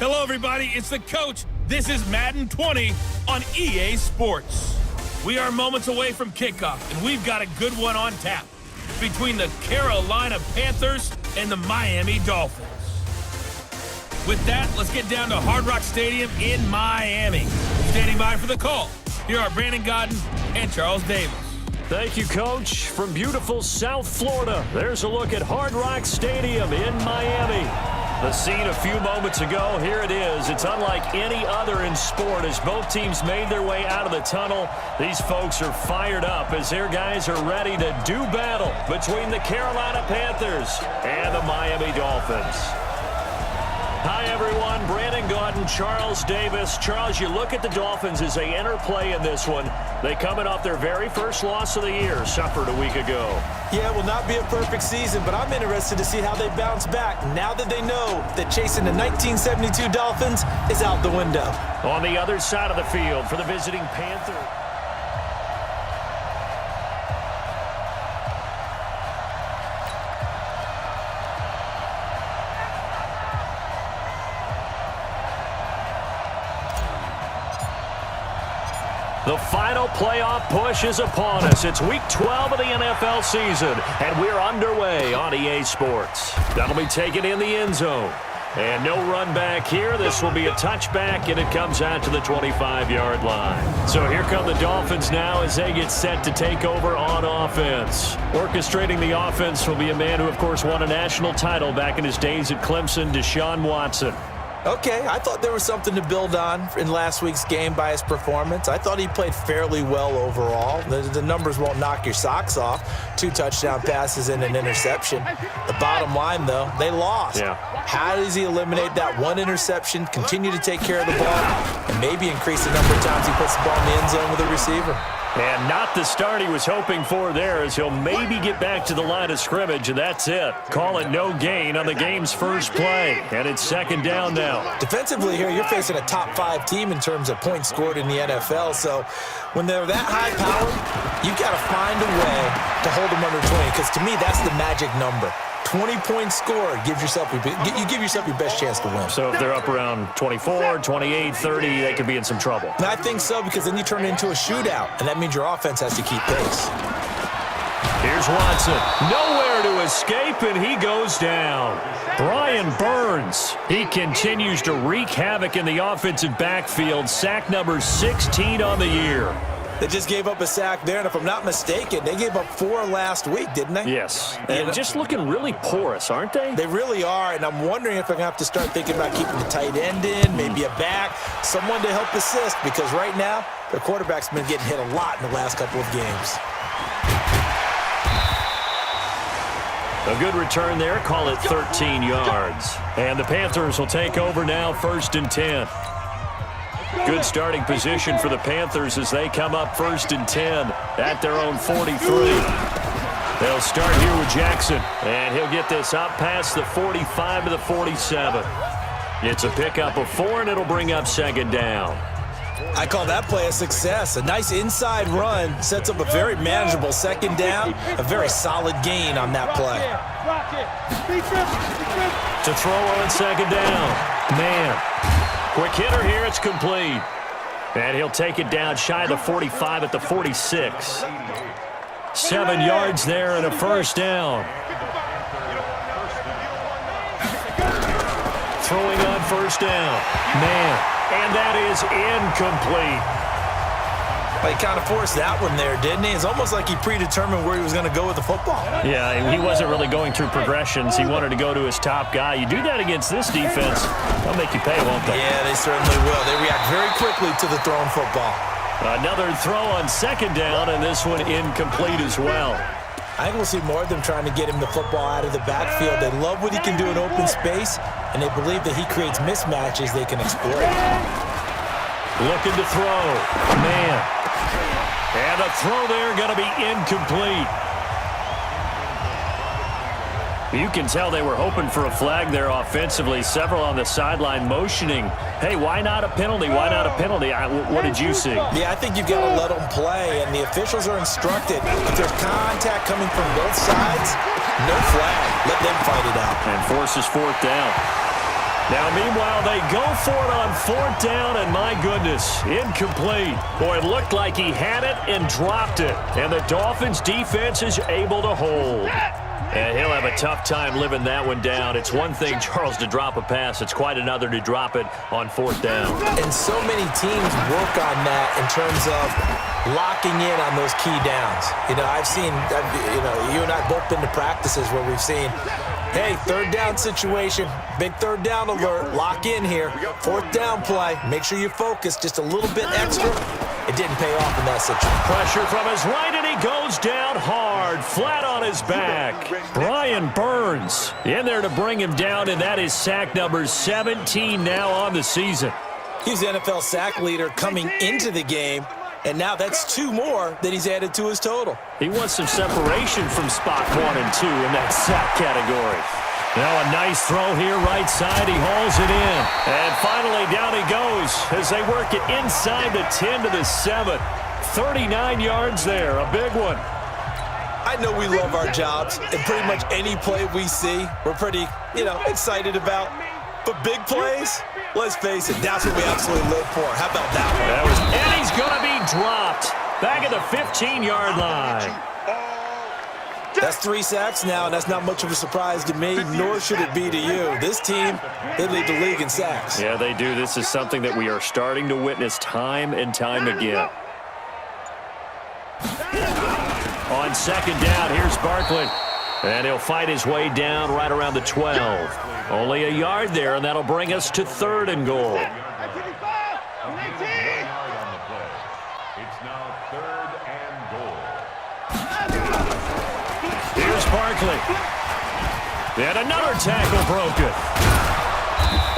Hello, everybody. It's the coach. This is Madden 20 on EA Sports. We are moments away from kickoff, and we've got a good one on tap between the Carolina Panthers and the Miami Dolphins. With that, let's get down to Hard Rock Stadium in Miami. Standing by for the call, here are Brandon Godden and Charles Davis. Thank you, Coach. From beautiful South Florida, there's a look at Hard Rock Stadium in Miami. The scene a few moments ago, here it is. It's unlike any other in sport as both teams made their way out of the tunnel. These folks are fired up as their guys are ready to do battle between the Carolina Panthers and the Miami Dolphins. Hi, everyone. Brandon Godden, Charles Davis. Charles, you look at the Dolphins as they enter play in this one. They coming off their very first loss of the year, suffered a week ago. Yeah, it will not be a perfect season, but I'm interested to see how they bounce back now that they know that chasing the 1972 Dolphins is out the window. On the other side of the field for the visiting Panthers. The final playoff push is upon us. It's week 12 of the NFL season, and we're underway on EA Sports. That'll be taken in the end zone. And no run back here. This will be a touchback, and it comes out to the 25-yard line. So here come the Dolphins now as they get set to take over on offense. Orchestrating the offense will be a man who, of course, won a national title back in his days at Clemson, Deshaun Watson. Okay, I thought there was something to build on in last week's game by his performance. I thought he played fairly well overall. The numbers won't knock your socks off. 2 touchdown passes and an interception. The bottom line, though, they lost. Yeah. How does he eliminate that one interception, continue to take care of the ball, and maybe increase the number of times he puts the ball in the end zone with a receiver? And not the start he was hoping for there as he'll maybe get back to the line of scrimmage, and that's it. Call it no gain on the game's first play, and it's second down now. Defensively here, you're facing a top 5 team in terms of points scored in the NFL, so when they're that high-powered, you've got to find a way to hold them under 20, because to me, that's the magic number. 20-point score gives yourself you give yourself your best chance to win. So if they're up around 24, 28, 30, they could be in some trouble. And I think so, because then you turn it into a shootout, and that means your offense has to keep pace. Here's Watson. Nowhere to escape, and he goes down. Brian Burns. He continues to wreak havoc in the offensive backfield. Sack number 16 on the year. They just gave up a sack there, and if I'm not mistaken, they gave up 4 last week, didn't they? Yes. And just looking really porous, aren't they? They really are, and I'm wondering if I'm going to have to start thinking about keeping the tight end in, maybe a back, someone to help assist, because right now, their quarterback's been getting hit a lot in the last couple of games. A good return there, call it 13 yards. And the Panthers will take over now, 1st and 10. Good starting position for the Panthers as they come up 1st and 10 at their own 43. They'll start here with Jackson, and he'll get this up past the 45 to the 47. It's a pickup of 4, and it'll bring up 2nd down. I call that play a success. A nice inside run sets up a very manageable 2nd down, a very solid gain on that play. To throw on 2nd down. Man. Quick hitter here, it's complete. And he'll take it down shy of the 45 at the 46. 7 yards there and a 1st down. Throwing on 1st down. Man, and that is incomplete. He kind of forced that one there, didn't he? It's almost like he predetermined where he was going to go with the football. Yeah, he wasn't really going through progressions. He wanted to go to his top guy. You do that against this defense, they'll make you pay, won't they? Yeah, they certainly will. They react very quickly to the thrown football. Another throw on 2nd down, and this one incomplete as well. I think we'll see more of them trying to get him the football out of the backfield. They love what he can do in open space, and they believe that he creates mismatches they can exploit. Looking to throw. Man. And a throw there going to be incomplete. You can tell they were hoping for a flag there offensively. Several on the sideline motioning. Hey, why not a penalty? Why not a penalty? What did you see? Yeah, I think you've got to let them play, and the officials are instructed. If there's contact coming from both sides, no flag. Let them fight it out. And forces 4th down. Now, meanwhile, they go for it on 4th down, and my goodness, incomplete. Boy, it looked like he had it and dropped it, and the Dolphins' defense is able to hold. And he'll have a tough time living that one down. It's one thing, Charles, to drop a pass. It's quite another to drop it on 4th down. And so many teams work on that in terms of locking in on those key downs. I've seen, you and I both been to practices where we've seen, hey, 3rd down situation, big 3rd down alert, lock in here, 4th down play, make sure you focus just a little bit extra. It didn't pay off in that situation. Pressure from his right, and he goes down hard, flat on his back. Brian Burns in there to bring him down, and that is sack number 17 now on the season. He's the NFL sack leader coming into the game, and now that's 2 more that he's added to his total. He wants some separation from spot 1 and 2 in that sack category. Now a nice throw here, right side. He hauls it in. And finally, down he goes as they work it inside the 10 to the 7. 39 yards there, a big one. I know we love our jobs, and pretty much any play we see, we're pretty, excited about. But big plays, let's face it, that's what we absolutely live for. How about that one? And he's going to be dropped back at the 15-yard line. That's 3 sacks now, and that's not much of a surprise to me, nor should it be to you. This team, they lead the league in sacks. Yeah, they do. This is something that we are starting to witness time and time again. On 2nd down, here's Barkley. And he'll fight his way down right around the 12. Only a yard there, and that'll bring us to 3rd and goal. Barkley. And another tackle broken.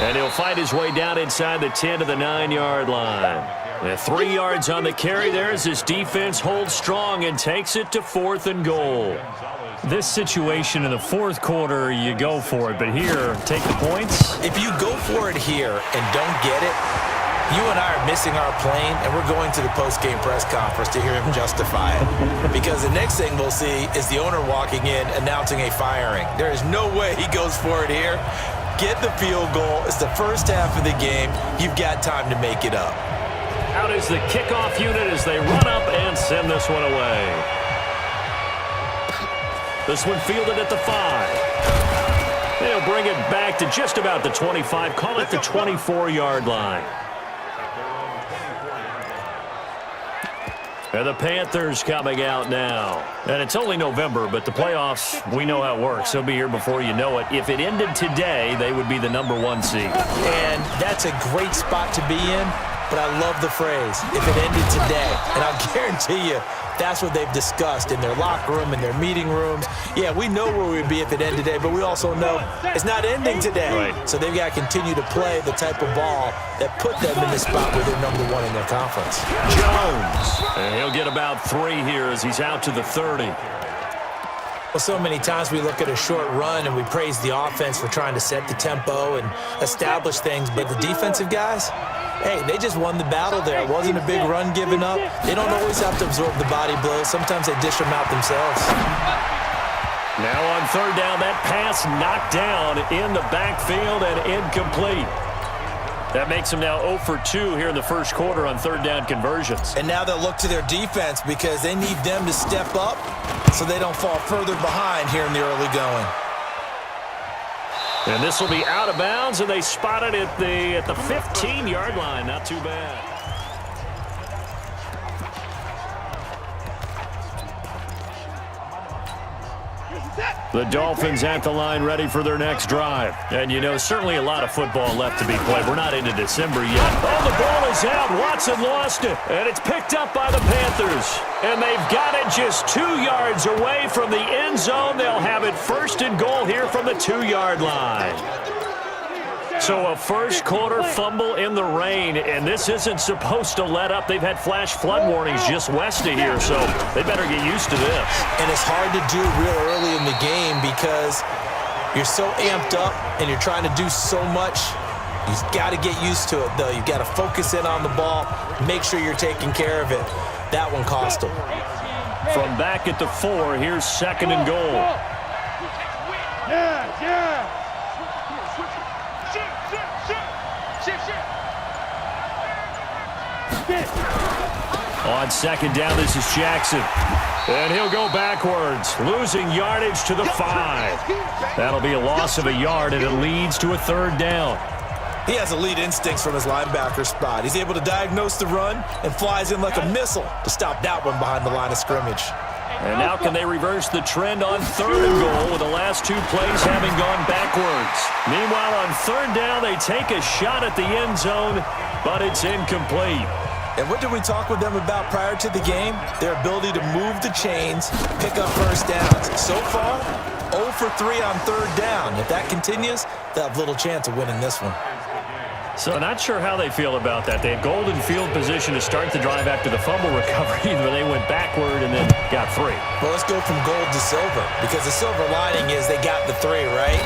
And he'll fight his way down inside the 10 to the 9-yard line. And 3 yards on the carry there as his defense holds strong and takes it to 4th and goal. This situation in the 4th quarter, you go for it. But here, take the points. If you go for it here and don't get it, you and I are missing our plane, and we're going to the post-game press conference to hear him justify it. Because the next thing we'll see is the owner walking in announcing a firing. There is no way he goes for it here. Get the field goal. It's the first half of the game. You've got time to make it up. Out is the kickoff unit as they run up and send this one away. This one fielded at the 5. They'll bring it back to just about the 25. Call it the 24-yard line. And the Panthers coming out now. And it's only November, but the playoffs, we know how it works. They'll be here before you know it. If it ended today, they would be the number 1 seed. And that's a great spot to be in, but I love the phrase, if it ended today. And I'll guarantee you, that's what they've discussed in their locker room, in their meeting rooms. Yeah, we know where we'd be if it ended today, but we also know it's not ending today. Right. So they've got to continue to play the type of ball that put them in the spot where they're number 1 in their conference. Jones. And he'll get about 3 here as he's out to the 30. Well, so many times we look at a short run and we praise the offense for trying to set the tempo and establish things, but the defensive guys, hey, they just won the battle there. It wasn't a big run given up. They don't always have to absorb the body blows. Sometimes they dish them out themselves. Now on 3rd down, that pass knocked down in the backfield and incomplete. That makes them now 0 for 2 here in the first quarter on 3rd down conversions. And now they'll look to their defense because they need them to step up so they don't fall further behind here in the early going. And this will be out of bounds, and they spot it at the 15-yard line. Not too bad. The Dolphins at the line ready for their next drive. And, you know, certainly a lot of football left to be played. We're not into December yet. Oh, the ball is out. Watson lost it. And it's picked up by the Panthers. And they've got it just 2 yards away from the end zone. They'll have it 1st and goal here from the 2-yard line. So a first quarter fumble in the rain, and this isn't supposed to let up. They've had flash flood warnings just west of here, so they better get used to this. And it's hard to do real early in the game because you're so amped up and you're trying to do so much. You've got to get used to it, though. You've got to focus in on the ball, make sure you're taking care of it. That one cost them. From back at the 4, here's 2nd and goal. On second down, this is Jackson. And he'll go backwards, losing yardage to the 5. That'll be a loss of a yard, and it leads to a third down. He has elite instincts from his linebacker spot. He's able to diagnose the run and flies in like a missile to stop that one behind the line of scrimmage. And now can they reverse the trend on third and goal with the last 2 plays having gone backwards? Meanwhile, on third down, they take a shot at the end zone, but it's incomplete. And what did we talk with them about prior to the game? Their ability to move the chains, pick up first downs. So far, 0 for 3 on third down. If that continues, they'll have little chance of winning this one. So not sure how they feel about that. They had golden field position to start the drive after the fumble recovery, but they went backward and then got 3. Well, let's go from gold to silver, because the silver lining is they got the 3, right?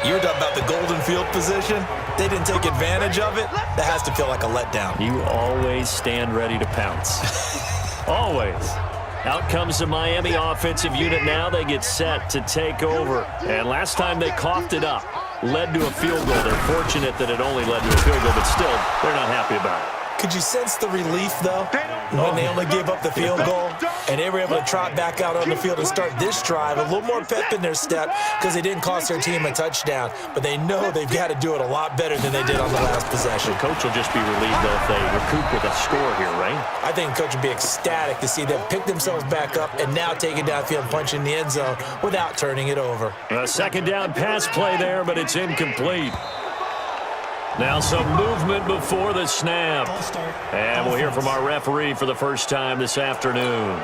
You were talking about the golden field position. They didn't take advantage of it. That has to feel like a letdown. You always stand ready to pounce. Always. Out comes the Miami offensive unit now. They get set to take over. And last time they coughed it up, led to a field goal. They're fortunate that it only led to a field goal, but still, they're not happy about it. Could you sense the relief, though, when they only gave up the field goal and they were able to trot back out on the field and start this drive? A little more pep in their step because they didn't cost their team a touchdown, but they know they've got to do it a lot better than they did on the last possession. The coach will just be relieved, though, if they recoup with a score here, right? I think the coach would be ecstatic to see them pick themselves back up and now take it downfield and punch in the end zone without turning it over. A second down pass play there, but it's incomplete. Now some movement before the snap. And we'll hear from our referee for the first time this afternoon.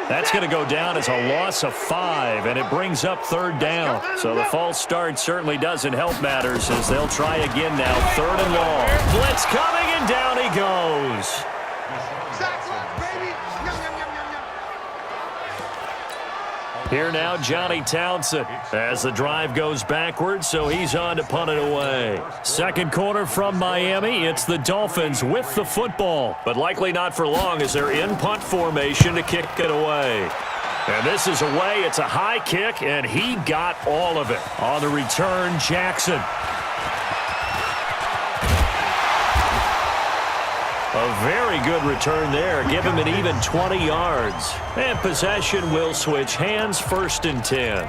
That's going to go down as a loss of 5, and it brings up third down. So the false start certainly doesn't help matters as they'll try again now. Third and long. Blitz coming, and down he goes. Here now, Johnny Townsend as the drive goes backwards, so he's on to punt it away. Second quarter from Miami. It's the Dolphins with the football, but likely not for long as they're in punt formation to kick it away. And this is away. It's a high kick, and he got all of it. On the return, Jackson. A very good return there. Give him an even 20 yards. And possession will switch hands, 1st and 10.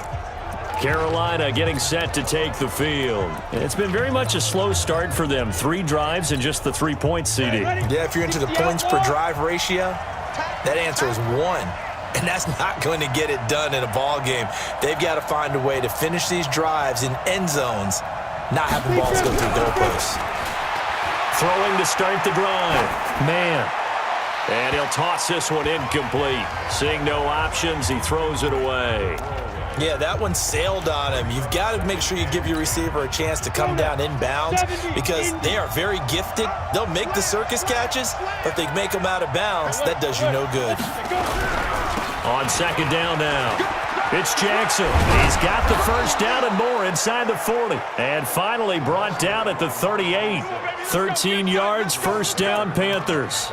Carolina getting set to take the field. It's been very much a slow start for them. 3 drives and just the 3 points, CD. Yeah, if you're into the points per drive ratio, that answer is 1. And that's not going to get it done in a ball game. They've got to find a way to finish these drives in end zones, not having balls go through goalposts. Throwing to start the drive. Man. And he'll toss this one incomplete. Seeing no options, he throws it away. Yeah, that one sailed on him. You've got to make sure you give your receiver a chance to come down inbounds because they are very gifted. They'll make the circus catches, but if they make them out of bounds, that does you no good. On second down now. It's Jackson. He's got the first down and more inside the 40. And finally brought down at the 38. 13 yards, first down, Panthers.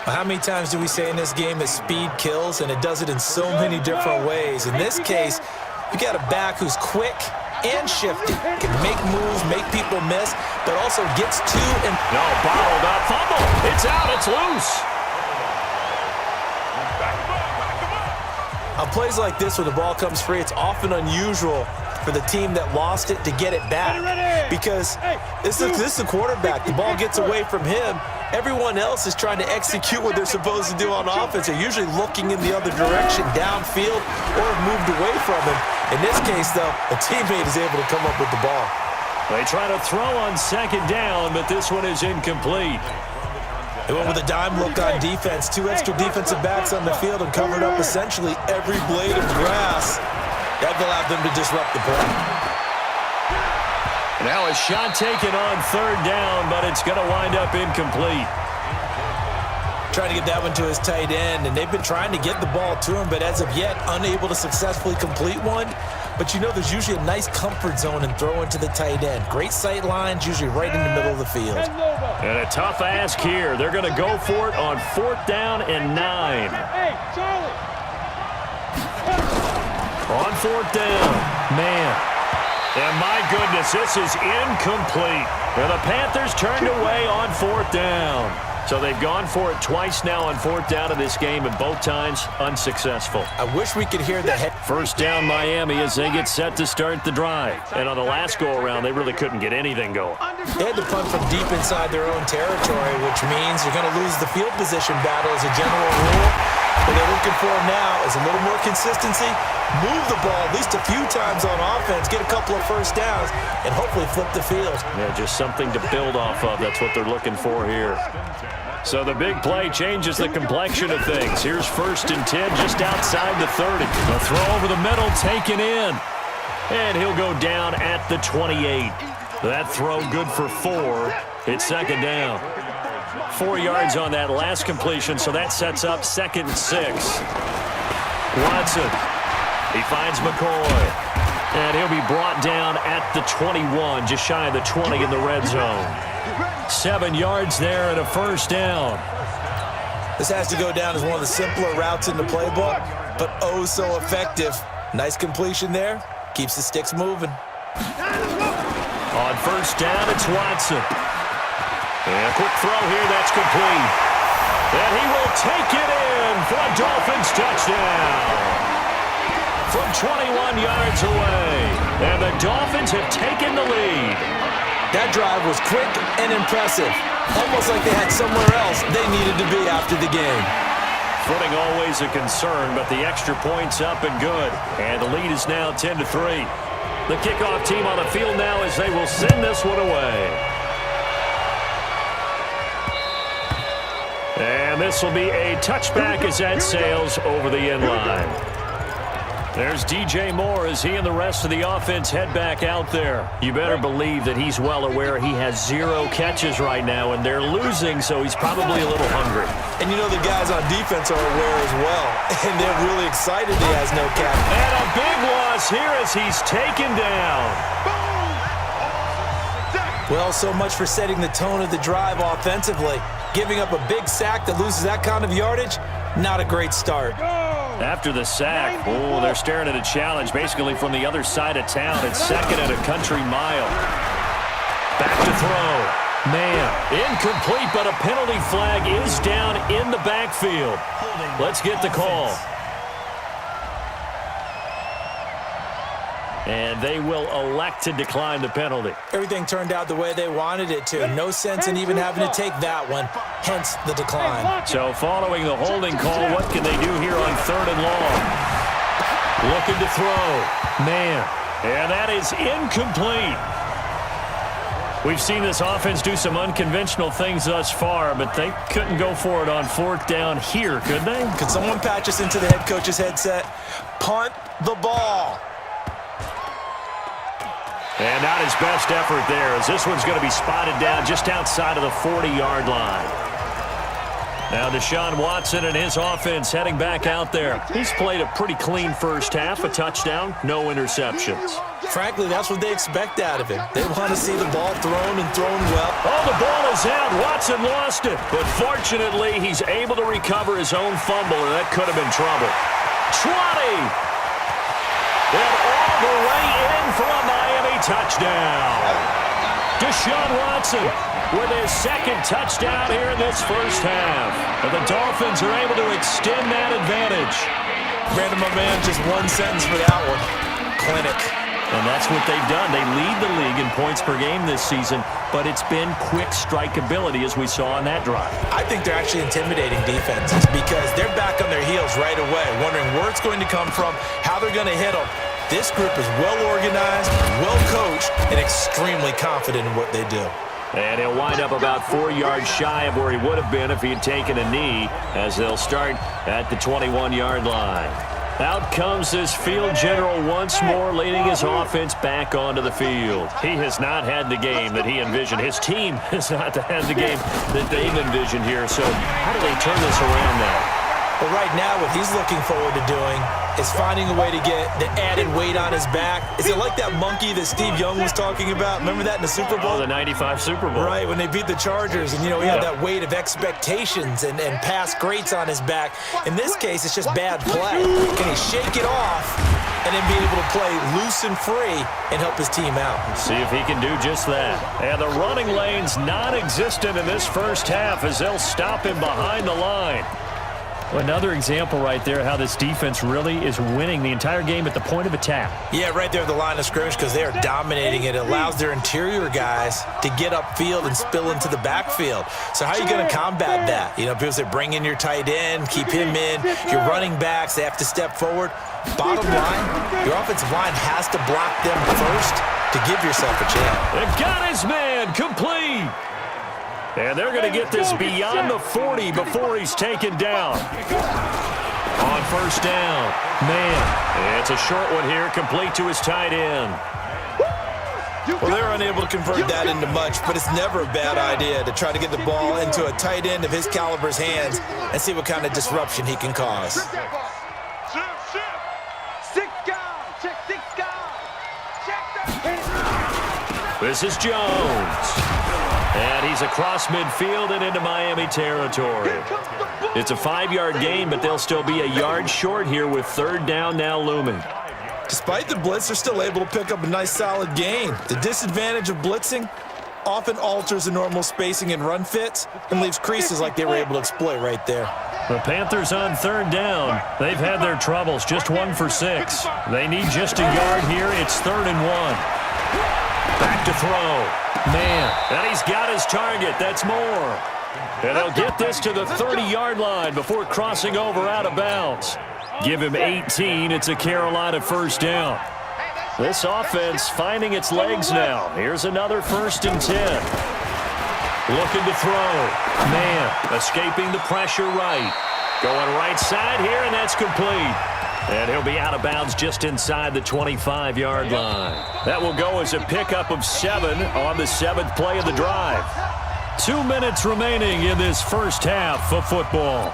How many times do we say in this game that speed kills, and it does it in so many different ways? In this case, you got a back who's quick and shifty, can make moves, make people miss, but also gets to and... No, bottled up, fumble. It's out, it's loose. On plays like this where the ball comes free, it's often unusual for the team that lost it to get it back because this is the quarterback. The ball gets away from him. Everyone else is trying to execute what they're supposed to do on offense. They're usually looking in the other direction, downfield, or have moved away from him. In this case, though, a teammate is able to come up with the ball. They try to throw on second down, but this one is incomplete. They went with a dime look on defense. 2 extra defensive backs on the field and covered up essentially every blade of grass. That allowed them to disrupt the play. Now a shot taken on third down, but it's going to wind up incomplete. Trying to get that one to his tight end, and they've been trying to get the ball to him, but as of yet, unable to successfully complete one. But you know there's usually a nice comfort zone in throwing to the tight end. Great sight lines, usually right in the middle of the field. And a tough ask here. They're going to go for it on 4th down and 9. On 4th down. Man. And my goodness, this is incomplete. And the Panthers turned away on 4th down. So they've gone for it twice now on fourth down in this game, and both times unsuccessful. I wish we could hear the head. First down Miami as they get set to start the drive. And on the last go-around, they really couldn't get anything going. They had to punt from deep inside their own territory, which means you're going to lose the field position battle as a general rule. What they're looking for now is a little more consistency, move the ball at least a few times on offense, get a couple of first downs, and hopefully flip the field. Yeah, just something to build off of. That's what they're looking for here. So the big play changes the complexion of things. Here's 1st and 10 just outside the 30. The throw over the middle taken in. And he'll go down at the 28. That throw good for 4. It's 2nd down. 4 yards on that last completion, so that sets up 2nd and 6. Watson. He finds McCoy. And he'll be brought down at the 21, just shy of the 20 in the red zone. 7 yards there and a 1st down. This has to go down as one of the simpler routes in the playbook, but oh so effective. Nice completion there. Keeps the sticks moving. On 1st down, it's Watson. And a quick throw here, that's complete. And he will take it in for a Dolphins touchdown. From 21 yards away. And the Dolphins have taken the lead. That drive was quick and impressive. Almost like they had somewhere else they needed to be after the game. Footing always a concern, but the extra point's up and good. And the lead is now 10-3. The kickoff team on the field now as they will send this one away. And this will be a touchback as that sails over the end line. There's DJ Moore as he and the rest of the offense head back out there. You better believe that he's well aware he has 0 catches right now, and they're losing, so he's probably a little hungry. And you know the guys on defense are aware as well, and they're really excited he has no catch. And a big loss here as he's taken down. Well, so much for setting the tone of the drive offensively. Giving up a big sack that loses that kind of yardage, not a great start. After the sack, they're staring at a challenge basically from the other side of town. It's 2nd and a country mile. Back to throw. Man, incomplete, but a penalty flag is down in the backfield. Let's get the call. And they will elect to decline the penalty. Everything turned out the way they wanted it to. No sense in even having to take that one, hence the decline. So following the holding call, what can they do here on 3rd and long? Looking to throw. Man, and that is incomplete. We've seen this offense do some unconventional things thus far, but they couldn't go for it on 4th down here, could they? Could someone patch us into the head coach's headset? Punt the ball. And not his best effort there, as this one's going to be spotted down just outside of the 40-yard line. Now Deshaun Watson and his offense heading back out there. He's played a pretty clean first half, a touchdown, no interceptions. Frankly, that's what they expect out of him. They want to see the ball thrown and thrown well. Oh, the ball is out. Watson lost it. But fortunately, he's able to recover his own fumble, and that could have been trouble. 20! And all the way in for a Miami touchdown. Deshaun Watson with his 2nd touchdown here in this first half. And the Dolphins are able to extend that advantage. Brandon, my man, just one sentence for that one. Clinic. And that's what they've done. They lead the league in points per game this season, but it's been quick strikeability as we saw on that drive. I think they're actually intimidating defenses because they're back on their heels right away, wondering where it's going to come from, how they're going to hit them. This group is well organized, well coached, and extremely confident in what they do. And he'll wind up about 4 yards shy of where he would have been if he had taken a knee, as they'll start at the 21-yard line. Out comes this field general once more, leading his offense back onto the field. He has not had the game that he envisioned. His team has not had the game that they've envisioned here. So how do they turn this around now? But right now, what he's looking forward to doing is finding a way to get the added weight on his back. Is it like that monkey that Steve Young was talking about? Remember that in the Super Bowl? Oh, the 95 Super Bowl. Right, when they beat the Chargers. And, he had that weight of expectations and past greats on his back. In this case, it's just bad play. Can he shake it off and then be able to play loose and free and help his team out? See if he can do just that. And the running lane's non-existent in this first half as they'll stop him behind the line. Another example right there how this defense really is winning the entire game at the point of attack. Yeah, right there at the line of scrimmage because they are dominating it. It allows their interior guys to get upfield and spill into the backfield. So how are you going to combat that? People say bring in your tight end, keep him in. Your running backs, they have to step forward. Bottom line, your offensive line has to block them first to give yourself a chance. It got his man complete. And they're going to get this beyond the 40 before he's taken down. On first down, man, it's a short one here, complete to his tight end. Well, they're unable to convert that into much, but it's never a bad idea to try to get the ball into a tight end of his caliber's hands and see what kind of disruption he can cause. This is Jones. And he's across midfield and into Miami territory. It's a 5-yard gain, but they'll still be a yard short here with third down now looming. Despite the blitz, they're still able to pick up a nice solid gain. The disadvantage of blitzing often alters the normal spacing and run fits and leaves creases like they were able to exploit right there. The Panthers on third down. They've had their troubles, just 1 for 6. They need just a yard here. It's 3rd and 1. Back to throw. Man, and he's got his target. That's more. And they'll get this to the 30-yard line before crossing over out of bounds. Give him 18. It's a Carolina first down. This offense finding its legs now. Here's another 1st and 10. Looking to throw. Man, escaping the pressure right. Going right side here, and that's complete. And he'll be out of bounds just inside the 25-yard line. That will go as a pickup of 7 on the 7th play of the drive. 2 minutes remaining in this first half of football.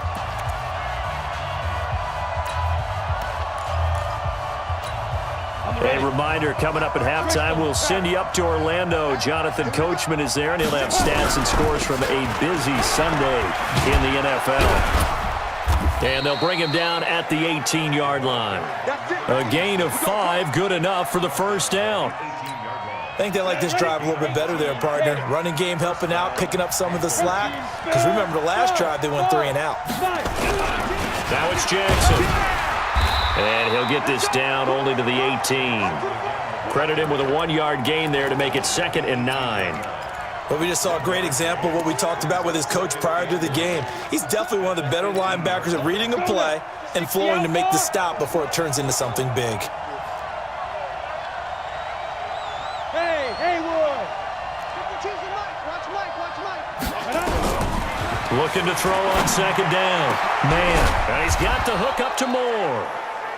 A reminder, coming up at halftime, we'll send you up to Orlando. Jonathan Coachman is there, and he'll have stats and scores from a busy Sunday in the NFL. And they'll bring him down at the 18-yard line. A gain of 5, good enough for the first down. I think they like this drive a little bit better there, partner. Running game helping out, picking up some of the slack. Because remember, the last drive, they went 3 and out. Now it's Jackson. And he'll get this down only to the 18. Credit him with a 1-yard gain there to make it 2nd and 9. But we just saw a great example of what we talked about with his coach prior to the game. He's definitely one of the better linebackers at reading a play and flowing to make the stop before it turns into something big. Hey, Wood. Watch Mike. Looking to throw on 2nd down. Man, and he's got the hook up to Moore.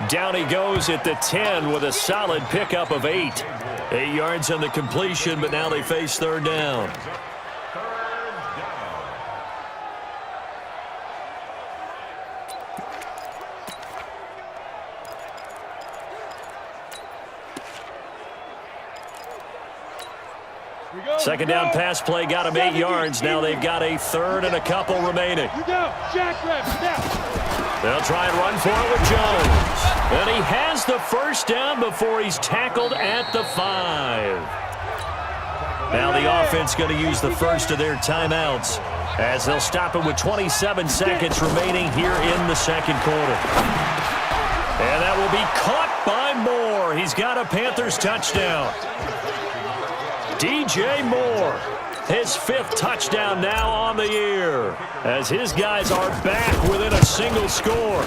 Down he goes at the 10 with a solid pickup of 8. 8 yards on the completion, but now they face 3rd down. Second down pass play got him 8 yards. Now they've got a 3rd and a couple remaining. They'll try and run for it with Jones. And he has the first down before he's tackled at the 5. Now the offense going to use the first of their timeouts as they'll stop him with 27 seconds remaining here in the second quarter. And that will be caught by Moore. He's got a Panthers touchdown. DJ Moore, his 5th touchdown now on the year as his guys are back within a single score.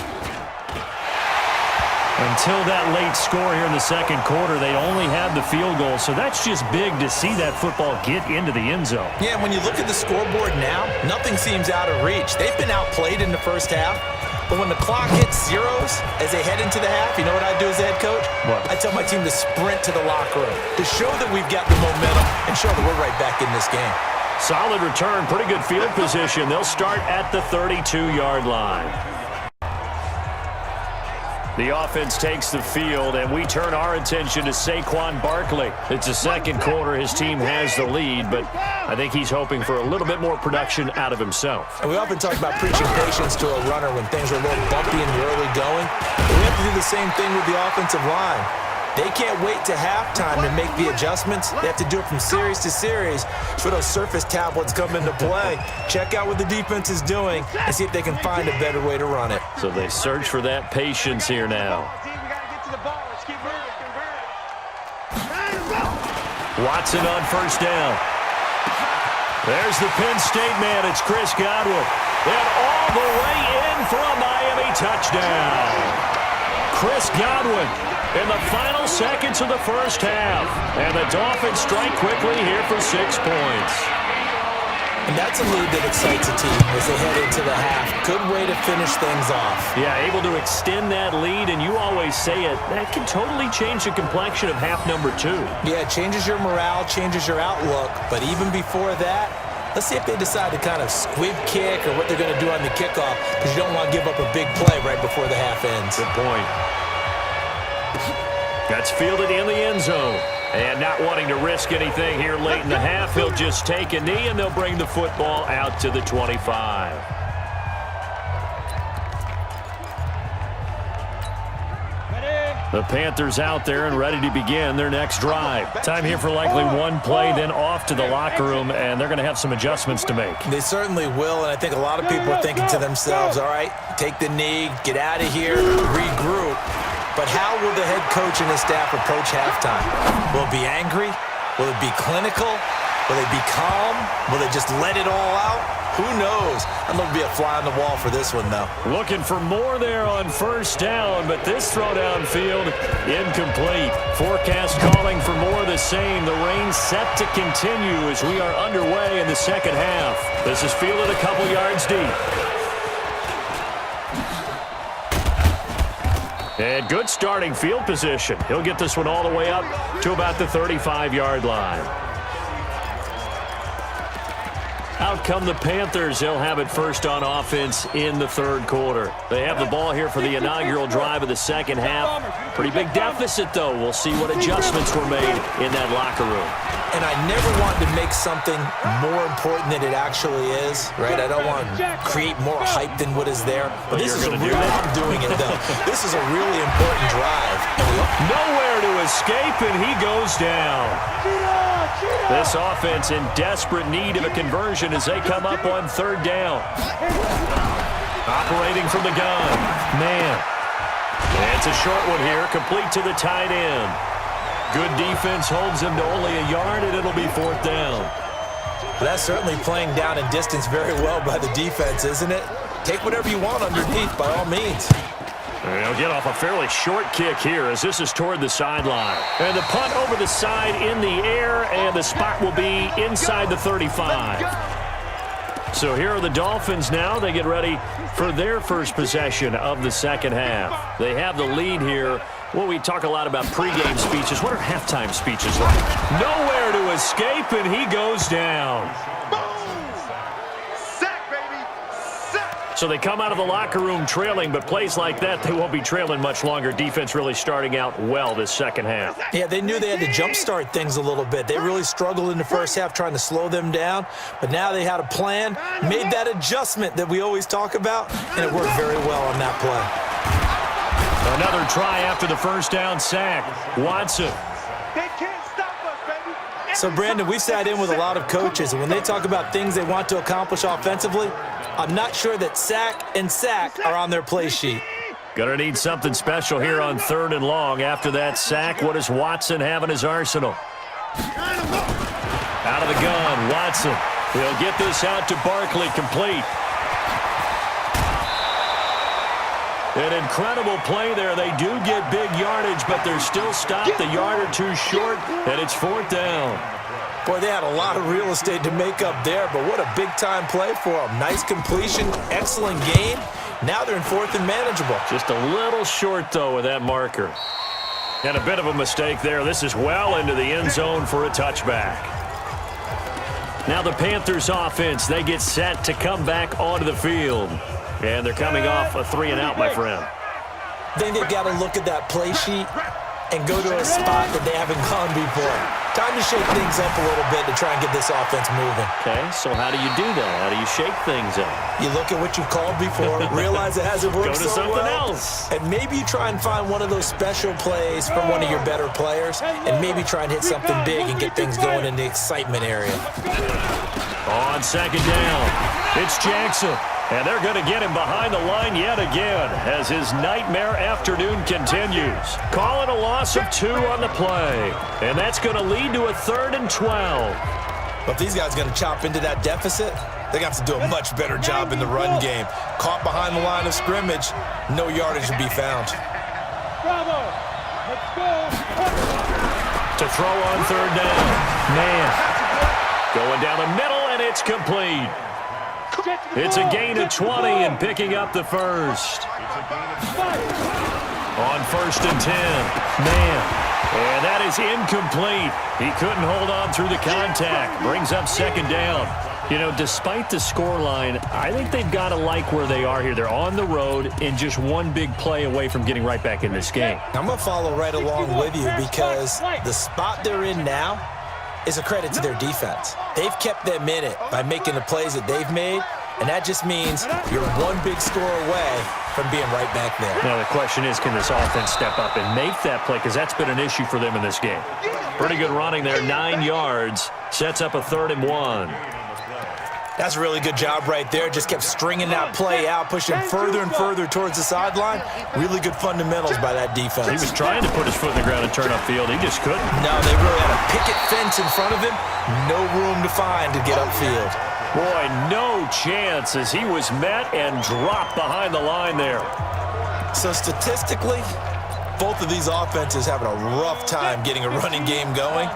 Until that late score here in the second quarter, they only had the field goal, so that's just big to see that football get into the end zone. Yeah, when you look at the scoreboard now, nothing seems out of reach. They've been outplayed in the first half. But when the clock hits zeros as they head into the half, you know what I do as a head coach? What? I tell my team to sprint to the locker room to show that we've got the momentum and show that we're right back in this game. Solid return, pretty good field position. They'll start at the 32-yard line. The offense takes the field, and we turn our attention to Saquon Barkley. It's the second quarter. His team has the lead, but I think he's hoping for a little bit more production out of himself. And we often talk about preaching patience to a runner when things are a little bumpy in the early going. But we have to do the same thing with the offensive line. They can't wait to halftime to make the adjustments. They have to do it from series to series for those surface tablets come into play. Check out what the defense is doing and see if they can find a better way to run it. So they search for that patience here now. Watson on first down. There's the Penn State man. It's Chris Godwin. And all the way in for a Miami touchdown. Chris Godwin in the final seconds of the first half. And the Dolphins strike quickly here for 6 points. And that's a lead that excites a team as they head into the half. Good way to finish things off. Yeah, able to extend that lead, and you always say it, that can totally change the complexion of half number 2. Yeah, it changes your morale, changes your outlook. But even before that, let's see if they decide to kind of squib kick or what they're going to do on the kickoff, because you don't want to give up a big play right before the half ends. Good point. That's fielded in the end zone. And not wanting to risk anything here late in the half, he'll just take a knee, and they'll bring the football out to the 25. The Panthers out there and ready to begin their next drive. Time here for likely one play, then off to the locker room, and they're going to have some adjustments to make. They certainly will, and I think a lot of people are thinking to themselves, all right, take the knee, get out of here, regroup. But how will the head coach and his staff approach halftime? Will it be angry? Will it be clinical? Will they be calm? Will they just let it all out? Who knows? I'd love to be a fly on the wall for this one, though. Looking for more there on first down, but this throw downfield, incomplete. Forecast calling for more of the same. The rain set to continue as we are underway in the second half. This is fielded a couple yards deep. And good starting field position. He'll get this one all the way up to about the 35-yard line. Out come the Panthers. They'll have it first on offense in the third quarter. They have the ball here for the inaugural drive of the second half. Pretty big deficit, though. We'll see what adjustments were made in that locker room. And I never want to make something more important than it actually is, right? I don't want to create more hype than what is there. But this is a really, I'm doing it, though. This is a really important drive. Nowhere to escape, and he goes down. This offense in desperate need of a conversion as they come up on third down. Operating from the gun. Man. And it's a short one here, complete to the tight end. Good defense holds him to only a yard, and it'll be fourth down. That's certainly playing down in distance very well by the defense, isn't it? Take whatever you want underneath, by all means. And he'll get off a fairly short kick here as this is toward the sideline. And the punt over the side in the air, and the spot will be inside the 35. So here are the Dolphins now. They get ready for their first possession of the second half. They have the lead here. Well, we talk a lot about pregame speeches. What are halftime speeches like? Nowhere to escape, and he goes down. So they come out of the locker room trailing, but plays like that, they won't be trailing much longer. Defense really starting out well this second half. Yeah, they knew they had to jumpstart things a little bit. They really struggled in the first half trying to slow them down, but now they had a plan, made that adjustment that we always talk about, and it worked very well on that play. Another try after the first down sack. Watson. They can't stop us, baby. So, Brandon, we sat in with a lot of coaches, and when they talk about things they want to accomplish offensively, I'm not sure that sack and sack are on their play sheet. Gonna need something special here on third and long. After that sack, what does Watson have in his arsenal? Out of the gun, Watson. He'll get this out to Barkley, complete. An incredible play there. They do get big yardage, but they're still stopped a yard or two short, and it's fourth down. Boy, they had a lot of real estate to make up there, but what a big-time play for them. Nice completion, excellent game. Now they're in fourth and manageable. Just a little short, though, with that marker. And a bit of a mistake there. This is well into the end zone for a touchback. Now the Panthers offense, they get set to come back onto the field. And they're coming off a 3-and-out, my friend. I think they've got to look at that play sheet and go to a spot that they haven't gone before. Time to shake things up a little bit to try and get this offense moving. Okay, so how do you do that? How do you shake things up? You look at what you've called before, realize it hasn't worked Go to so something well, else. and maybe you try and find one of those special plays from one of your better players, and maybe try and hit something big and get things going in the excitement area. On second down, it's Jackson. And they're going to get him behind the line yet again as his nightmare afternoon continues. Calling a loss of 2 on the play. And that's going to lead to a 3rd and 12. But if these guys are going to chop into that deficit, they're going to have to do a much better job in the run game. Caught behind the line of scrimmage, no yardage to be found. Bravo. Let's go. To throw on 3rd down. Man. Going down the middle, and it's complete. It's a gain of 20 and picking up the first. On 1st and 10. Man. And that is incomplete. He couldn't hold on through the contact. Brings up 2nd down. You know, despite the scoreline, I think they've got to like where they are here. They're on the road and just one big play away from getting right back in this game. I'm going to follow right along with you because the spot they're in now is a credit to their defense. They've kept them in it by making the plays that they've made, and that just means you're one big score away from being right back there. Now the question is, can this offense step up and make that play? Because that's been an issue for them in this game. Pretty good running there, 9 yards. Sets up a 3rd and 1. That's a really good job right there. Just kept stringing that play out, pushing further and further towards the sideline. Really good fundamentals by that defense. He was trying to put his foot in the ground and turn upfield. He just couldn't. No, they really had a picket fence in front of him. No room to find to get upfield. Boy, no chance as he was met and dropped behind the line there. So statistically, both of these offenses having a rough time getting a running game going.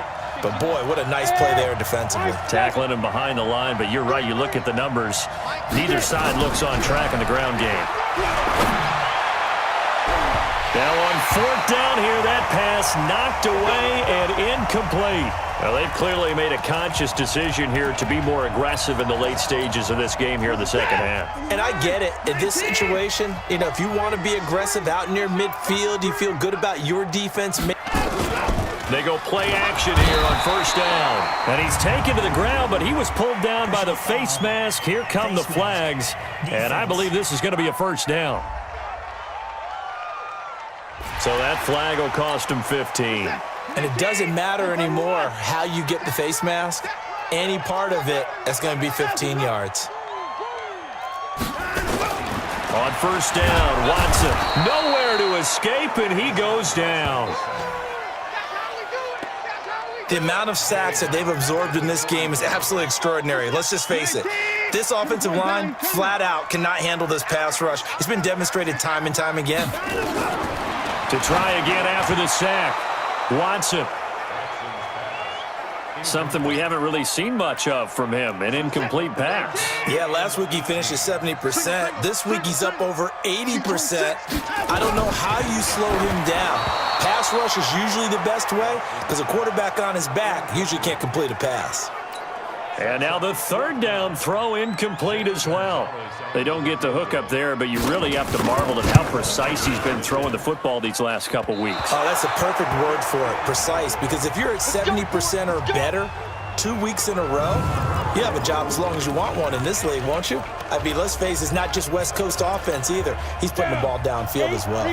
But, boy, what a nice play there defensively. Tackling him behind the line, but you're right. You look at the numbers. Neither side looks on track in the ground game. Now on 4th down here, that pass knocked away and incomplete. Well, they've clearly made a conscious decision here to be more aggressive in the late stages of this game here in the second half. And I get it. In this situation, you know, if you want to be aggressive out near midfield, you feel good about your defense. They go play action here on 1st down. And he's taken to the ground, but he was pulled down by the face mask. Here come the flags. And I believe this is going to be a 1st down. So that flag will cost him 15. And it doesn't matter anymore how you get the face mask. Any part of it, that's going to be 15 yards. On 1st down, Watson nowhere to escape, and he goes down. The amount of sacks that they've absorbed in this game is absolutely extraordinary. Let's just face it. This offensive line, flat out, cannot handle this pass rush. It's been demonstrated time and time again. To try again after the sack, Watson. Something we haven't really seen much of from him, an incomplete pass. Yeah, last week he finished at 70%. This week he's up over 80%. I don't know how you slow him down. Pass rush is usually the best way because a quarterback on his back usually can't complete a pass. And now the 3rd down throw incomplete as well. They don't get the hook up there, but you really have to marvel at how precise he's been throwing the football these last couple weeks. Oh, that's the perfect word for it, precise, because if you're at 70% or better 2 weeks in a row, you have a job as long as you want one in this league, won't you? I mean, let's face it, it's not just West Coast offense either. He's putting the ball downfield as well.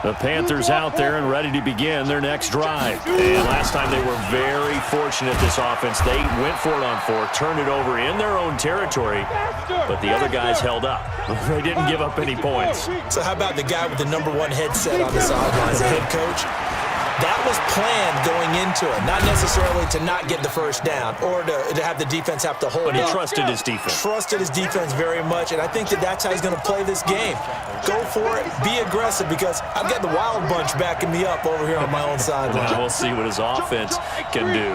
The Panthers out there and ready to begin their next drive. And last time they were very fortunate, this offense. They went for it on 4, turned it over in their own territory, but the other guys held up. They didn't give up any points. So how about the guy with the #1 headset on the sidelines, the head coach? That was planned going into it, not necessarily to not get the 1st down or to have the defense have to hold But he up. trusted his defense. Trusted his defense very much, and I think that's how he's going to play this game. Go for it, be aggressive, because I've got the Wild Bunch backing me up over here on my own sideline. We'll see what his offense can do.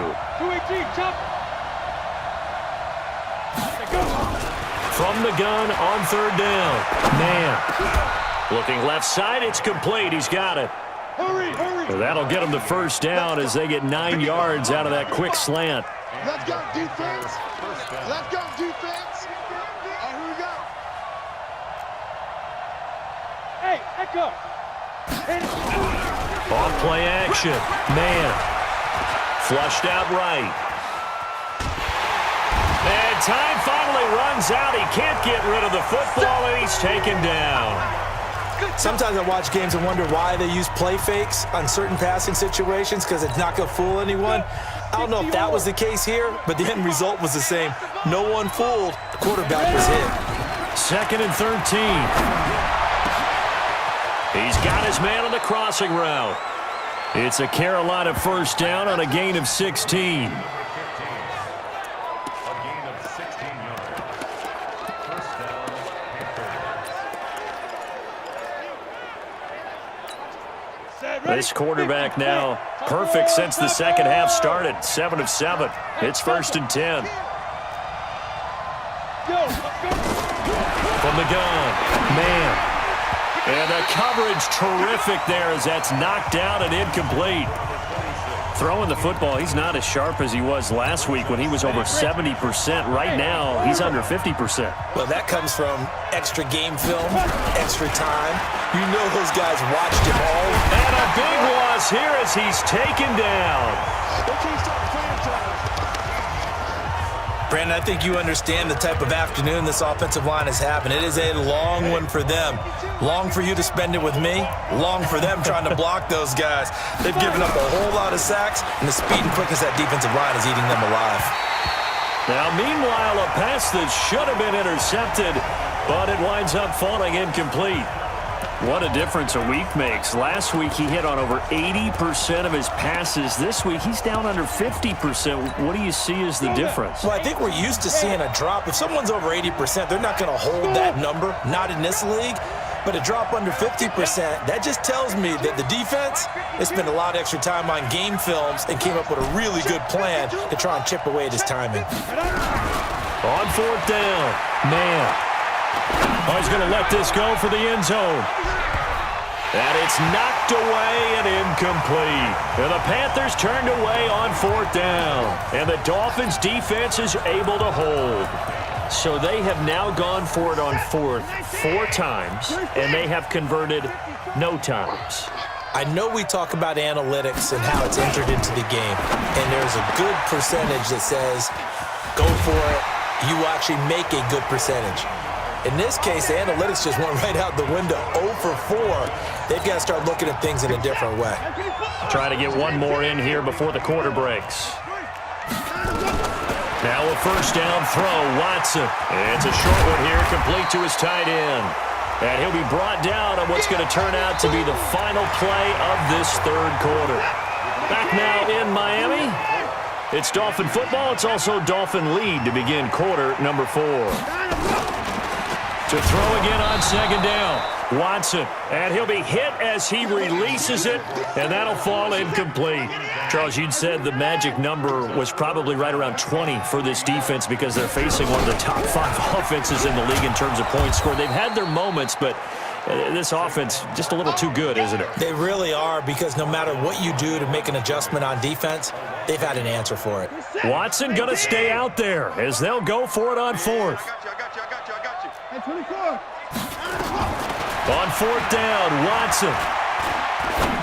From the gun on 3rd down. Man. Looking left side, it's complete. He's got it. Hurry, hurry. So that'll get them the 1st down as they get 9 yards out of that quick slant. Let's go, defense. Let's go, defense. Here we go. Hey, echo. Off play action. Man. Flushed out right. And time finally runs out. He can't get rid of the football, and he's taken down. Sometimes I watch games and wonder why they use play fakes on certain passing situations because it's not going to fool anyone. I don't know if that was the case here, but the end result was the same. No one fooled. The quarterback was hit. 2nd and 13. He's got his man on the crossing route. It's a Carolina first down on a gain of 16. This quarterback now perfect since the second half started. 7 of 7. It's 1st and 10. From the gun. Man. And the coverage terrific there as that's knocked down and incomplete. Throwing the football, he's not as sharp as he was last week when he was over 70%. Right now, he's under 50%. Well, that comes from extra game film, extra time. You know those guys watched him all. And a big loss here as he's taken down. Brandon, I think you understand the type of afternoon this offensive line is having. It is a long one for them. Long for you to spend it with me. Long for them trying to block those guys. They've given up a whole lot of sacks, and the speed and quickness of that defensive line is eating them alive. Now, meanwhile, a pass that should have been intercepted, but it winds up falling incomplete. What a difference a week makes. Last week, he hit on over 80% of his passes. This week, he's down under 50%. What do you see as the difference? Well, I think we're used to seeing a drop. If someone's over 80%, they're not going to hold that number, not in this league. But a drop under 50%, that just tells me that the defense, they spent a lot of extra time on game films and came up with a really good plan to try and chip away at his timing. On 4th down, man. Oh, he's going to let this go for the end zone. And it's knocked away and incomplete. And the Panthers turned away on 4th down. And the Dolphins' defense is able to hold. So they have now gone for it on 4th 4 times, and they have converted no times. I know we talk about analytics and how it's entered into the game, and there's a good percentage that says, go for it, you actually make a good percentage. In this case, the analytics just went right out the window. 0 for 4. They've got to start looking at things in a different way. Try to get one more in here before the quarter breaks. Now a first down throw, Watson. It's a short one here, complete to his tight end. And he'll be brought down on what's going to turn out to be the final play of this 3rd quarter. Back now in Miami. It's Dolphin football. It's also Dolphin lead to begin quarter number 4. To throw again on 2nd down. Watson, and he'll be hit as he releases it, and that'll fall incomplete. Charles, you'd said the magic number was probably right around 20 for this defense because they're facing one of the top 5 offenses in the league in terms of points scored. They've had their moments, but this offense just a little too good, isn't it? They really are, because no matter what you do to make an adjustment on defense, they've had an answer for it. Watson going to stay out there as they'll go for it on 4th. Hey, 24. On 4th down, Watson.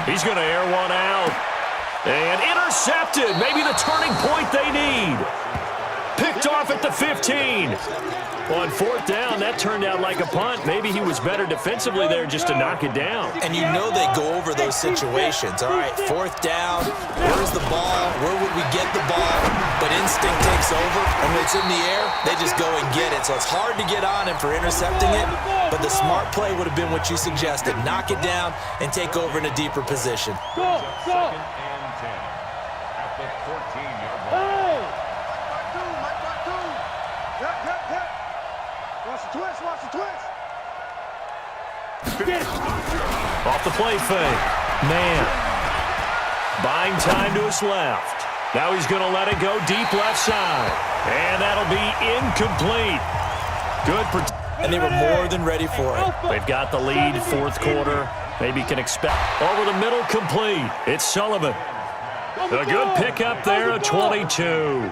He's going to air one out. And intercepted. Maybe the turning point they need. Picked off at the 15. On 4th down, that turned out like a punt. Maybe he was better defensively there just to knock it down. And you know they go over those situations. All right, 4th down, where's the ball? Where would we get the ball? But instinct takes over, and when it's in the air, they just go and get it. So it's hard to get on him for intercepting it, but the smart play would have been what you suggested. Knock it down and take over in a deeper position. Go, go. Off the play fake. Man. Buying time to his left. Now he's going to let it go deep left side. And that'll be incomplete. Good. And they were more than ready for it. They've got the lead, 4th quarter. Maybe can expect. Over the middle, complete. It's Sullivan. A good pickup there, a 22.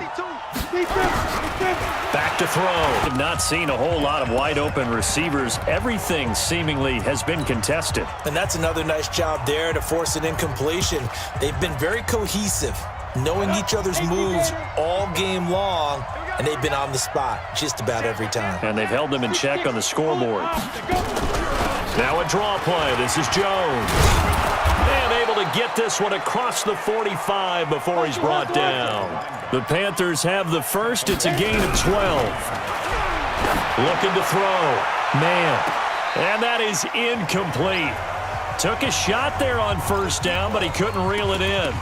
Back to throw. I've not seen a whole lot of wide-open receivers. Everything seemingly has been contested. And that's another nice job there to force an incompletion. They've been very cohesive, knowing each other's moves all game long, and they've been on the spot just about every time. And they've held them in check on the scoreboard. Now a draw play. This is Jones. And able to get this one across the 45 before he's brought down. The Panthers have the first. It's a gain of 12. Looking to throw. Man. And that is incomplete. Took a shot there on first down, but he couldn't reel it in.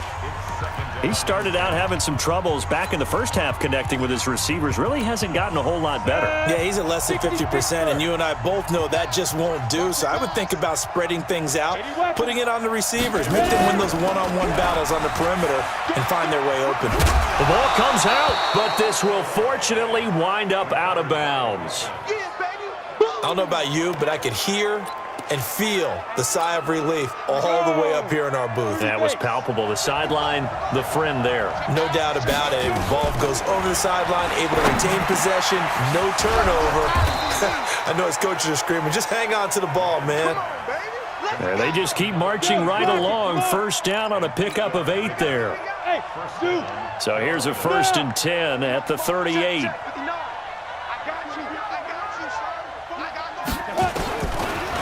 He started out having some troubles back in the first half connecting with his receivers. Really hasn't gotten a whole lot better. Yeah, he's at less than 50%, and you and I both know that just won't do. So I would think about spreading things out, putting it on the receivers, make them win those one-on-one battles on the perimeter and find their way open. The ball comes out, but this will fortunately wind up out of bounds. I don't know about you, but I could hear and feel the sigh of relief all the way up here in our booth. That was palpable. The sideline, the friend there. No doubt about it. Ball goes over the sideline, able to retain possession, no turnover. I know his coaches are screaming, just hang on to the ball, man. And they just keep marching right along. First down on a pickup of 8 there. So here's a 1st and 10 at the 38.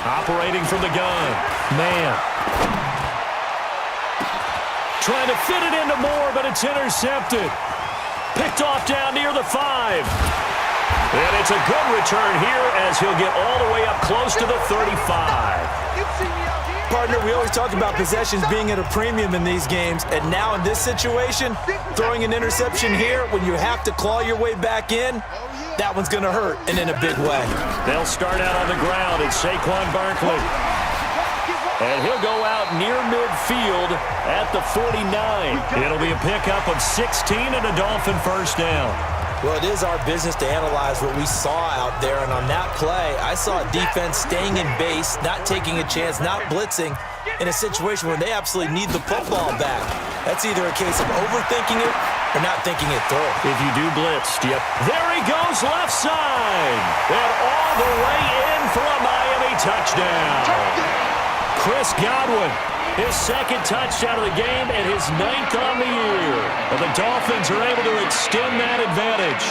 Operating from the gun. Man. Trying to fit it into Moore, but it's intercepted. Picked off down near the 5. And it's a good return here as he'll get all the way up close to the 35. Partner, we always talk about possessions being at a premium in these games, and now in this situation, throwing an interception here when you have to claw your way back in, that one's going to hurt, and in a big way. They'll start out on the ground. It's Saquon Barkley. And he'll go out near midfield at the 49. It'll be a pickup of 16 and a Dolphin first down. Well, it is our business to analyze what we saw out there, and on that play, I saw a defense staying in base, not taking a chance, not blitzing, in a situation where they absolutely need the football back. That's either a case of overthinking it or not thinking it through. If you do blitz, yep. There he goes, left side. And all the way in for a Miami touchdown. Chris Godwin, his 2nd touchdown of the game and his 9th on the year. And the Dolphins are able to extend that advantage.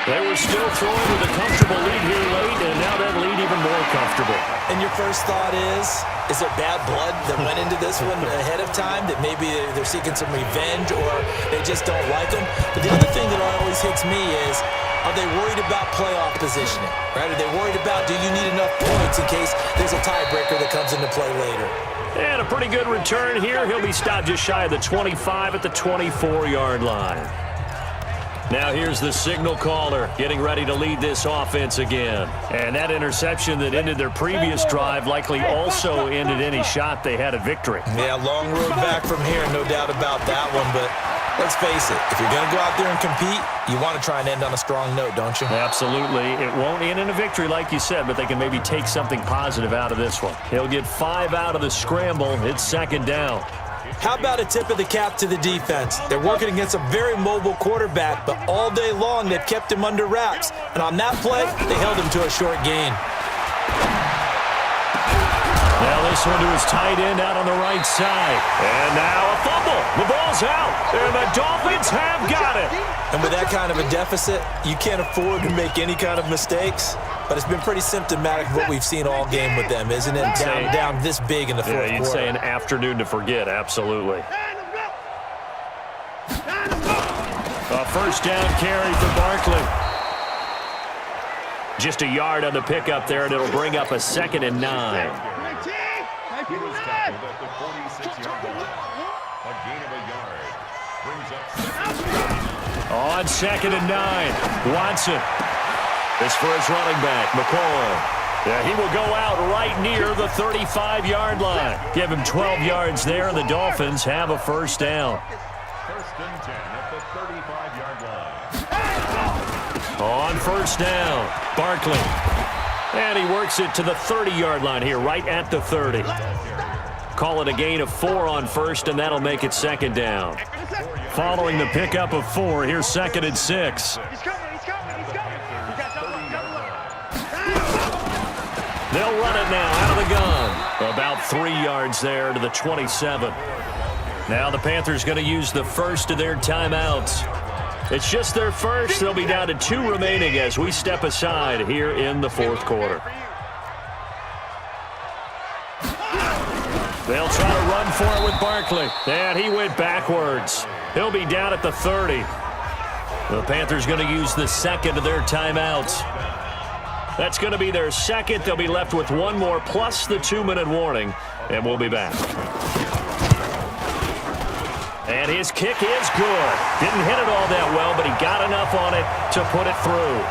They were still throwing with a comfortable lead here late, and now that lead even more comfortable. And your first thought is there bad blood that went into this one ahead of time, that maybe they're seeking some revenge or they just don't like them? But the other thing that always hits me is, are they worried about playoff positioning? Right? Are they worried about, do you need enough points in case there's a tiebreaker that comes into play later? And a pretty good return here. He'll be stopped just shy of the 25 at the 24-yard line. Now here's the signal caller getting ready to lead this offense again. And that interception that ended their previous drive likely also ended any shot they had at victory. Yeah, long road back from here, no doubt about that one. But let's face it, if you're going to go out there and compete, you want to try and end on a strong note, don't you? Absolutely. It won't end in a victory like you said, but they can maybe take something positive out of this one. He'll get 5 out of the scramble. It's 2nd down. How about a tip of the cap to the defense? They're working against a very mobile quarterback, but all day long they've kept him under wraps. And on that play, they held him to a short gain. Now this one to his tight end out on the right side. And now a fumble. The ball's out. And the Dolphins have got it. And with that kind of a deficit, you can't afford to make any kind of mistakes. But it's been pretty symptomatic of what we've seen all game with them, isn't it? Down this big in the fourth quarter. You'd say an afternoon to forget, absolutely. A first down carry for Barkley. Just a yard on the pickup there, and it'll bring up a 2nd and 9. On 2nd and 9, Watson. This for his running back, McCoy. Yeah, he will go out right near the 35-yard line. Give him 12 yards there, and the Dolphins have a first down. 1st and 10 at the 35-yard line. On first down, Barkley. And he works it to the 30-yard line here, right at the 30. Call it a gain of 4 on first, and that'll make it 2nd down. following the pickup of 4. Here's 2nd and 6. He's coming. He got double up. They'll run it now out of the gun. About 3 yards there to the 27. Now the Panthers going to use the first of their timeouts. It's just their first. They'll be down to 2 remaining as we step aside here in the 4th quarter. They'll try to run for it with Barkley. And he went backwards. He'll be down at the 30. The Panthers going to use the second of their timeouts. That's going to be their second. They'll be left with 1 more plus the 2-minute warning. And we'll be back. And his kick is good. Didn't hit it all that well, but he got enough on it to put it through.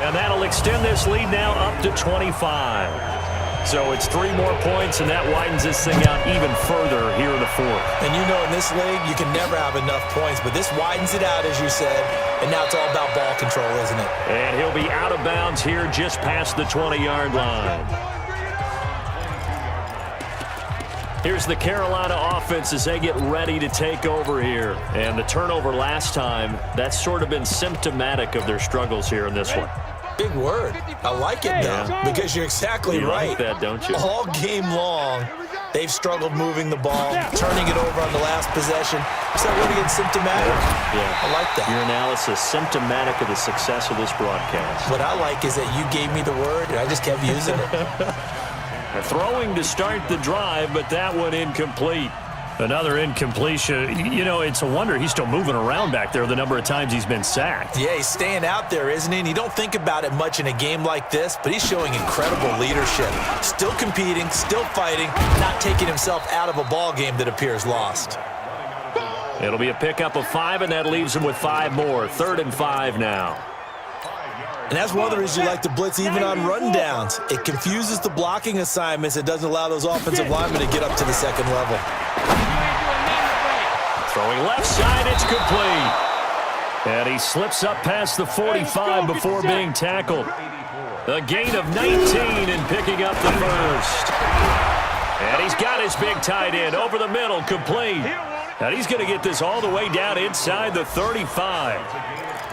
And that'll extend this lead now up to 25. So it's 3 more points, and that widens this thing out even further here in the 4th. And you know in this league, you can never have enough points, but this widens it out, as you said, and now it's all about ball control, isn't it? And he'll be out of bounds here just past the 20-yard line. Here's the Carolina offense as they get ready to take over here. And the turnover last time, that's sort of been symptomatic of their struggles here in this one. Big word. I like it, though, because you're exactly right. You like that, don't you? All game long, they've struggled moving the ball, turning it over on the last possession. Is that really symptomatic? Yeah. I like that. Your analysis, symptomatic of the success of this broadcast. What I like is that you gave me the word, and I just kept using it. Throwing to start the drive, but that one incomplete. Another incompletion. You know, it's a wonder he's still moving around back there the number of times he's been sacked. Yeah, he's staying out there, isn't he? And you don't think about it much in a game like this, but he's showing incredible leadership. Still competing, still fighting, not taking himself out of a ball game that appears lost. It'll be a pickup of 5, and that leaves him with 5 more. 3rd and 5 now. And that's one of the reasons you like to blitz even on rundowns. It confuses the blocking assignments. It doesn't allow those offensive linemen to get up to the second level. Throwing left side, it's complete. And he slips up past the 45 before being tackled. A gain of 19 and picking up the first. And he's got his big tight end over the middle, complete. And he's going to get this all the way down inside the 35.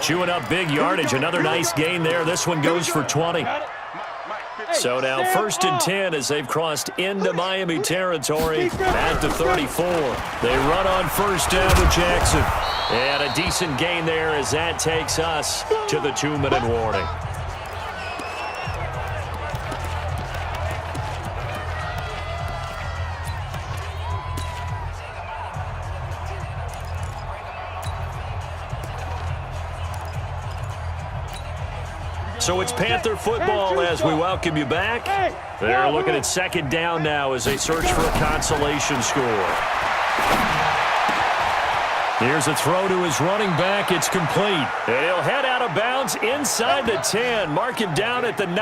Chewing up big yardage. Another nice gain there. This one goes for 20. So now 1st and 10 as they've crossed into Miami territory at the 34. They run on first down to Jackson. And a decent gain there as that takes us to the 2-minute warning. So it's Panther football as we welcome you back. They're looking at 2nd down now as they search for a consolation score. Here's a throw to his running back. It's complete. And he'll head out of bounds inside the 10. Mark him down at the 9.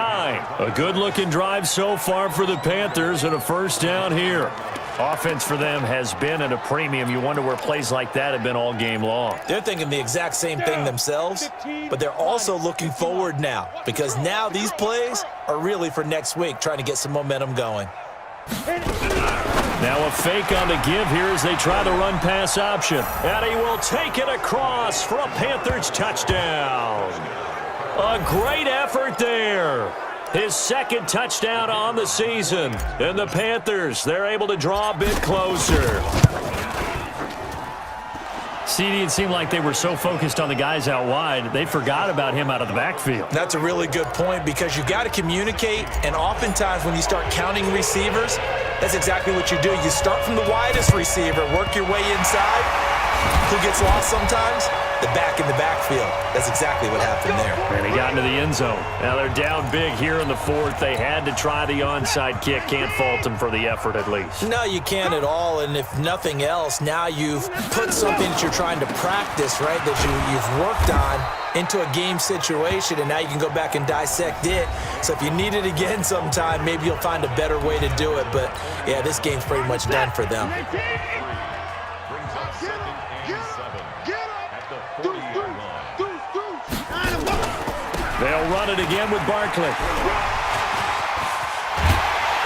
A good-looking drive so far for the Panthers and a first down here. Offense for them has been at a premium. You wonder where plays like that have been all game long. They're thinking the exact same thing themselves, but they're also looking forward now because now these plays are really for next week, trying to get some momentum going. Now a fake on the give here as they try the run-pass option. And he will take it across for a Panthers touchdown. A great effort there. His 2nd touchdown on the season. And the Panthers, they're able to draw a bit closer. CD, it seemed like they were so focused on the guys out wide, they forgot about him out of the backfield. That's a really good point because you got to communicate, and oftentimes when you start counting receivers, that's exactly what you do. You start from the widest receiver, work your way inside. Who gets lost sometimes? The back in the backfield. That's exactly what happened there. And he got into the end zone. Now they're down big here in the 4th. They had to try the onside kick. Can't fault them for the effort at least. No, you can't at all. And if nothing else, now you've put something that you're trying to practice, right, that you've worked on into a game situation, and now you can go back and dissect it. So if you need it again sometime, maybe you'll find a better way to do it. But, yeah, this game's pretty much done for them. They'll run it again with Barkley.